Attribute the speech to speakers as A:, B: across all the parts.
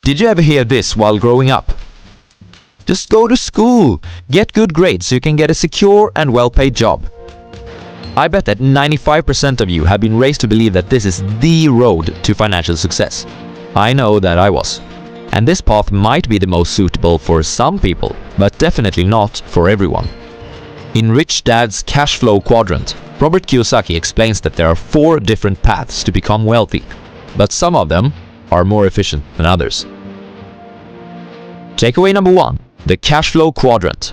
A: Did you ever hear this while growing up? Just go to school, get good grades so you can get a secure and well-paid job. I bet that 95% of you have been raised to believe that this is the road to financial success. I know that I was. And this path might be the most suitable for some people, but definitely not for everyone. In Rich Dad's Cashflow Quadrant, Robert Kiyosaki explains that there are 4 different paths to become wealthy, but some of them are more efficient than others. Takeaway number 1. The Cashflow Quadrant.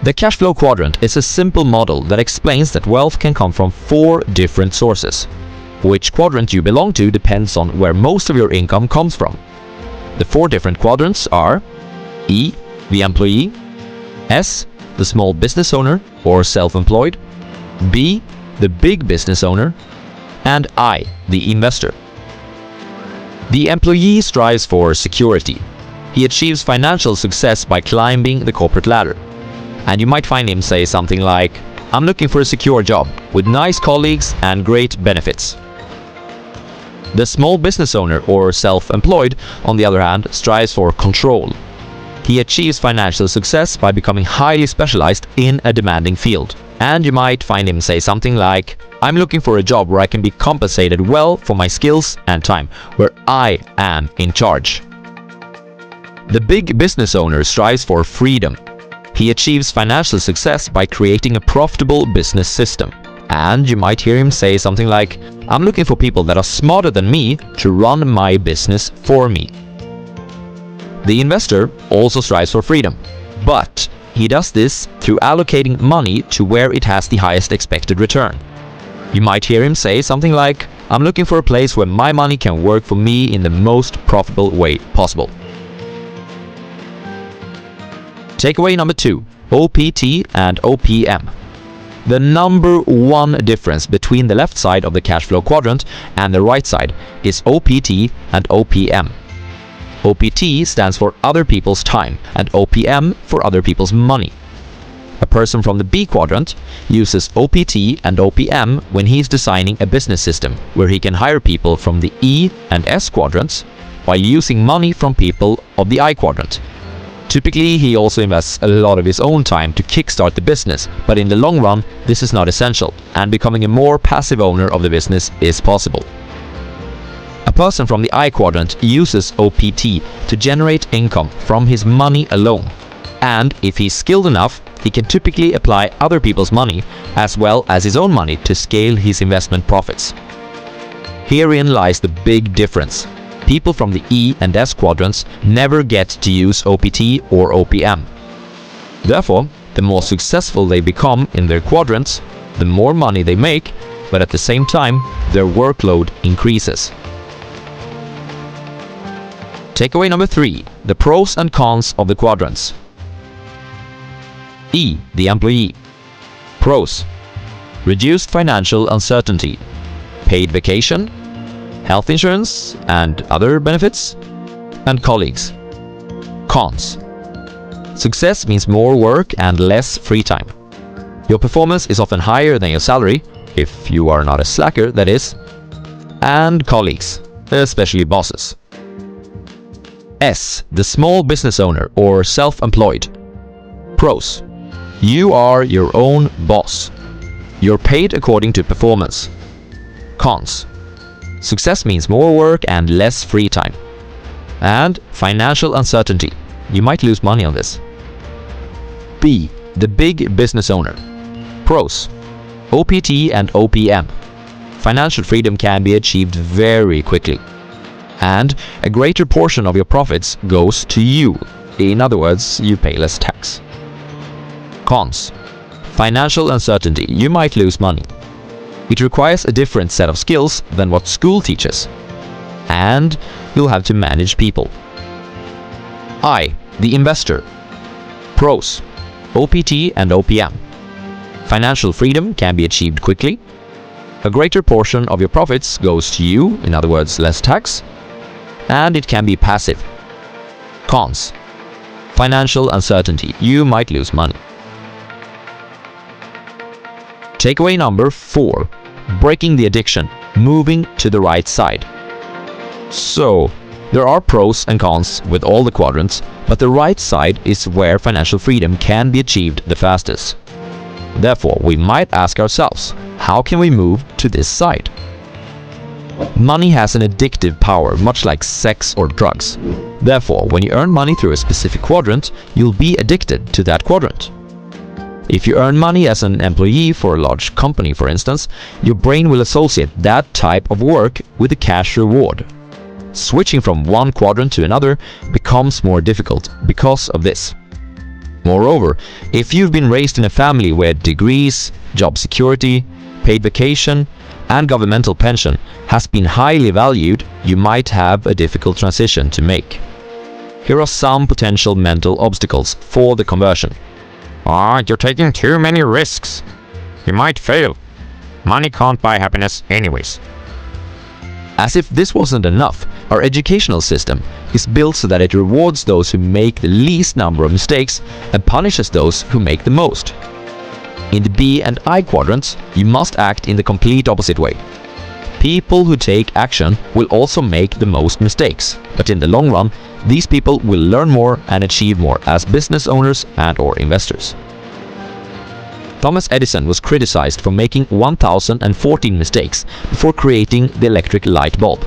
A: The Cashflow Quadrant is a simple model that explains that wealth can come from 4 different sources. Which quadrant you belong to depends on where most of your income comes from. The 4 different quadrants are E, the employee, S, the small business owner or self-employed, B, the big business owner, and I, the investor. The employee strives for security. He achieves financial success by climbing the corporate ladder. And you might find him say something like, "I'm looking for a secure job with nice colleagues and great benefits." The small business owner or self-employed, on the other hand, strives for control. He achieves financial success by becoming highly specialized in a demanding field. And you might find him say something like, "I'm looking for a job where I can be compensated well for my skills and time, where I am in charge." The big business owner strives for freedom. He achieves financial success by creating a profitable business system. And you might hear him say something like, "I'm looking for people that are smarter than me to run my business for me." The investor also strives for freedom, but he does this through allocating money to where it has the highest expected return. You might hear him say something like, "I'm looking for a place where my money can work for me in the most profitable way possible." Takeaway number 2. OPT and OPM. The number 1 difference between the left side of the Cashflow Quadrant and the right side is OPT and OPM. OPT stands for other people's time and OPM for other people's money. A person from the B quadrant uses OPT and OPM when he's designing a business system where he can hire people from the E and S quadrants while using money from people of the I quadrant. Typically, he also invests a lot of his own time to kickstart the business, but in the long run, this is not essential, and becoming a more passive owner of the business is possible. A person from the I quadrant uses OPT to generate income from his money alone, and if he's skilled enough, he can typically apply other people's money as well as his own money to scale his investment profits. Herein lies the big difference. People from the E and S quadrants never get to use OPT or OPM. Therefore, the more successful they become in their quadrants, the more money they make, but at the same time, their workload increases. Takeaway number 3. The pros and cons of the quadrants. E, the employee. Pros: reduced financial uncertainty, paid vacation, health insurance and other benefits, and colleagues. Cons: success means more work and less free time. Your performance is often higher than your salary, if you are not a slacker, that is, and colleagues, especially bosses. S, the small business owner or self-employed. Pros: you are your own boss. You're paid according to performance. Cons: success means more work and less free time. And financial uncertainty. You might lose money on this. B, the big business owner. Pros: OPT and OPM. Financial freedom can be achieved very quickly. And a greater portion of your profits goes to you. In other words, you pay less tax. Cons: financial uncertainty. You might lose money. It requires a different set of skills than what school teaches. And you'll have to manage people. I, the investor. Pros: OPT and OPM. Financial freedom can be achieved quickly. A greater portion of your profits goes to you, in other words, less tax. And it can be passive. Cons: financial uncertainty. You might lose money. Takeaway number 4. Breaking the addiction. Moving to the right side. So, There are pros and cons with all the quadrants, but the right side is where financial freedom can be achieved the fastest. Therefore, we might ask ourselves, how can we move to this side? Money has an addictive power, much like sex or drugs. Therefore, when you earn money through a specific quadrant, you'll be addicted to that quadrant. If you earn money as an employee for a large company, for instance, your brain will associate that type of work with a cash reward. Switching from one quadrant to another becomes more difficult because of this. Moreover, if you've been raised in a family where degrees, job security, paid vacation, and governmental pension has been highly valued, you might have a difficult transition to make. Here are some potential mental obstacles for the conversion.
B: You're taking too many risks. You might fail. Money can't buy happiness anyways.
A: As if this wasn't enough, our educational system is built so that it rewards those who make the least number of mistakes and punishes those who make the most. In the B and I quadrants, you must act in the complete opposite way. People who take action will also make the most mistakes, but in the long run, these people will learn more and achieve more as business owners and/or investors. Thomas Edison was criticized for making 1,014 mistakes before creating the electric light bulb.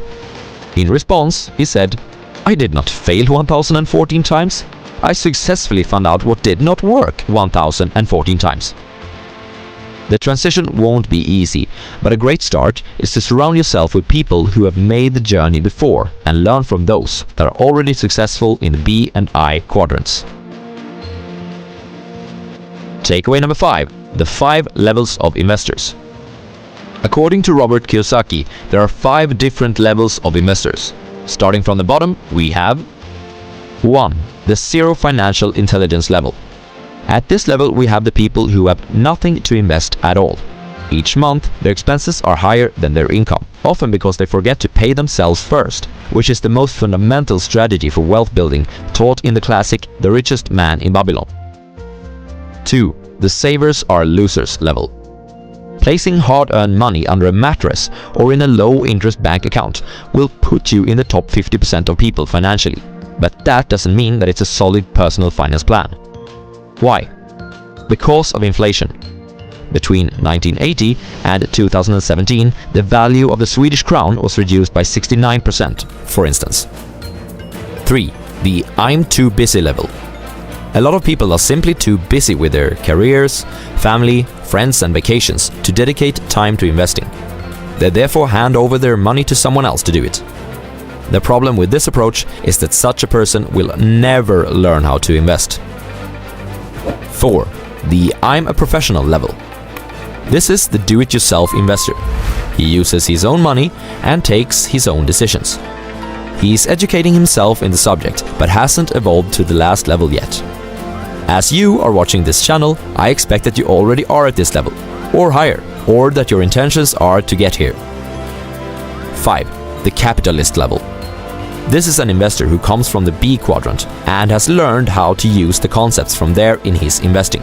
A: In response, he said, "I did not fail 1,014 times. I successfully found out what did not work 1,014 times." The transition won't be easy, but a great start is to surround yourself with people who have made the journey before and learn from those that are already successful in the B and I quadrants. Takeaway number 5. The 5 levels of investors. According to Robert Kiyosaki, there are 5 different levels of investors. Starting from the bottom, we have 1. The zero financial intelligence level. At this level, we have the people who have nothing to invest at all. Each month, their expenses are higher than their income, often because they forget to pay themselves first, which is the most fundamental strategy for wealth building taught in the classic The Richest Man in Babylon. 2. The savers are losers level. Placing hard-earned money under a mattress or in a low-interest bank account will put you in the top 50% of people financially, but that doesn't mean that it's a solid personal finance plan. Why? Because of inflation. Between 1980 and 2017, the value of the Swedish crown was reduced by 69%, for instance. 3. The I'm too busy level. A lot of people are simply too busy with their careers, family, friends and vacations to dedicate time to investing. They therefore hand over their money to someone else to do it. The problem with this approach is that such a person will never learn how to invest. 4. The I'm a professional level. This is the do-it-yourself investor. He uses his own money and takes his own decisions. He is educating himself in the subject, but hasn't evolved to the last level yet. As you are watching this channel, I expect that you already are at this level, or higher, or that your intentions are to get here. 5. The capitalist level. This is an investor who comes from the B quadrant and has learned how to use the concepts from there in his investing.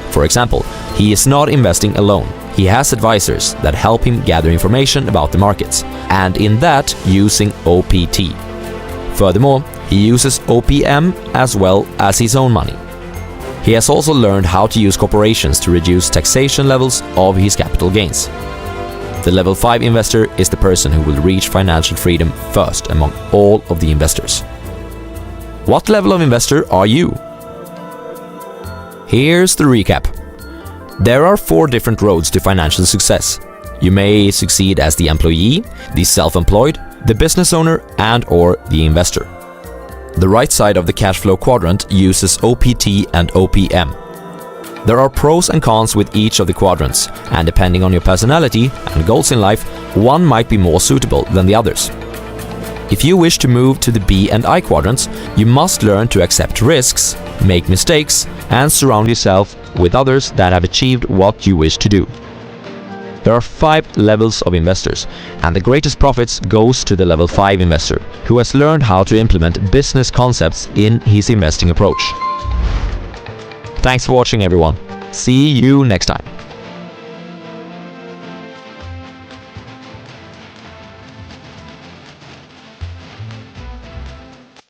A: For example, he is not investing alone. He has advisors that help him gather information about the markets, and in that using OPT. Furthermore, he uses OPM as well as his own money. He has also learned how to use corporations to reduce taxation levels of his capital gains. The level 5 investor is the person who will reach financial freedom first among all of the investors. What level of investor are you? Here's the recap. There are 4 different roads to financial success. You may succeed as the employee, the self-employed, the business owner, and/or the investor. The right side of the Cashflow Quadrant uses OPT and OPM. There are pros and cons with each of the quadrants, and depending on your personality and goals in life, one might be more suitable than the others. If you wish to move to the B and I quadrants, you must learn to accept risks, make mistakes, and surround yourself with others that have achieved what you wish to do. There are 5 levels of investors, and the greatest profits goes to the level 5 investor, who has learned how to implement business concepts in his investing approach. Thanks for watching, everyone. See you next time.